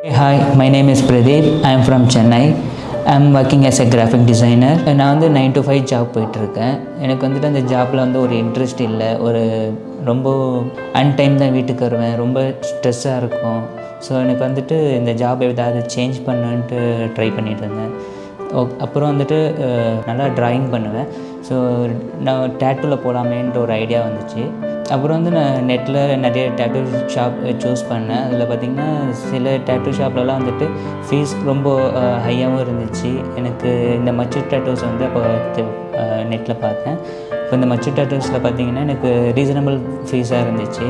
Hey, hi, my name is Pradeep. I am from Chennai. I am working as a graphic designer. நான் வந்து 9 to 5 job போயிட்டுருக்கேன். எனக்கு வந்துட்டு அந்த ஜாப்பில் வந்து ஒரு இன்ட்ரெஸ்ட் இல்லை. ரொம்ப அன்டைம் தான் வீட்டுக்கு வருவேன். ரொம்ப ஸ்ட்ரெஸ்ஸாக இருக்கும். ஸோ எனக்கு வந்துட்டு இந்த ஜாப் ஏதாவது சேஞ்ச் பண்ணணுன்ட்டு ட்ரை பண்ணிகிட்டு இருந்தேன். அப்புறம் வந்துட்டு நல்லா ட்ராயிங் பண்ணுவேன். ஸோ நான் டேட்டூவில் போகலாமேன்ற ஒரு ஐடியா வந்துச்சு. அப்புறம் வந்து நான் நெட்டில் நிறைய டேட்டூ ஷாப் சூஸ் பண்ணேன். அதில் பார்த்திங்கன்னா சில டேட்டூ ஷாப்லலாம் வந்துட்டு ஃபீஸ் ரொம்ப ஹையாகவும் இருந்துச்சு. எனக்கு இந்த மச்சு டேட்டூஸ் வந்து அப்போ நெட்டில் பார்த்தேன். இப்போ இந்த மச்சு டேட்டூஸில் பார்த்திங்கன்னா எனக்கு ரீசனபிள் ஃபீஸாக இருந்துச்சு.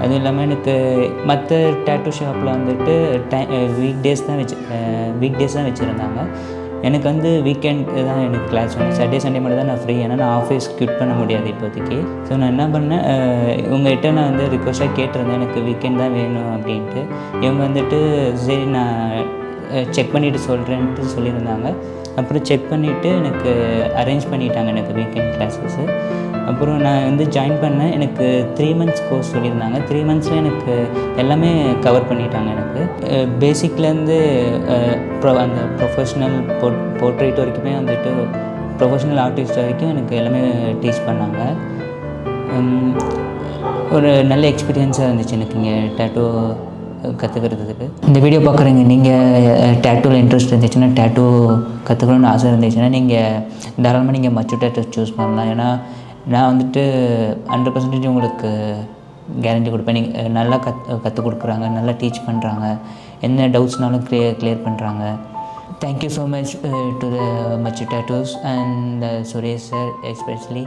அதுவும் இல்லாமல் எனக்கு மற்ற டேட்டூ ஷாப்பில் வந்துட்டு வீக் டேஸ் தான் வச்சுருந்தாங்க. எனக்கு வந்து வீக்கெண்ட் தான் எனக்கு கிளாஸ் வேணும். சாட்டர்டே சண்டே மட்டும் தான் நான் ஃப்ரீ. ஏன்னா நான் ஆஃபீஸ் குவிட் பண்ண முடியாது இப்போதைக்கு. ஸோ நான் என்ன பண்ணேன், உங்கள்கிட்ட நான் வந்து ரிக்வஸ்ட்டாக கேட்டிருந்தேன் எனக்கு வீக்கெண்ட் தான் வேணும் அப்படின்ட்டு. இவங்க வந்துட்டு சரி நான் செக் பண்ணிவிட்டு சொல்கிறேன்ட்டு சொல்லியிருந்தாங்க. அப்புறம் செக் பண்ணிவிட்டு எனக்கு அரேஞ்ச் பண்ணிட்டாங்க எனக்கு வீக்கெண்ட் கிளாஸஸ்ஸு. அப்புறம் நான் வந்து ஜாயின் பண்ணேன். எனக்கு 3 months கோர்ஸ் சொல்லியிருந்தாங்க. 3 monthsல எனக்கு எல்லாமே கவர் பண்ணிட்டாங்க. எனக்கு பேசிக்லேருந்து அந்த ப்ரொஃபஷ்னல் போர்ட்ரேட் வரைக்குமே வந்துட்டு ப்ரொஃபஷ்னல் ஆர்டிஸ்ட் வரைக்கும் எனக்கு எல்லாமே டீச் பண்ணாங்க. ஒரு நல்ல எக்ஸ்பீரியன்ஸாக இருந்துச்சு எனக்கு இங்கே டேட்டூ கற்றுக்கிறதுக்கு. இந்த வீடியோ பார்க்குறீங்க நீங்கள் டேட்டூவில் இன்ட்ரெஸ்ட் இருந்துச்சுன்னா, டேட்டூ கற்றுக்கணுன்னு ஆசை இருந்துச்சுன்னா நீங்கள் தாராளமாக நீங்கள் மச்சு டேட்டூ சூஸ் பண்ணலாம். ஏன்னா நான் வந்துட்டு 100% உங்களுக்கு கேரண்டி கொடுப்பேன். நீங்கள் நல்லா கற்றுக் கொடுக்குறாங்க, நல்லா டீச் பண்ணுறாங்க, என்ன டவுட்ஸ்னாலும் கிளியர் பண்ணுறாங்க. Thank you so much to the மச்சு டேட்டூஸ் அண்ட் சுரேஷ் சார் எஸ்பெஷலி.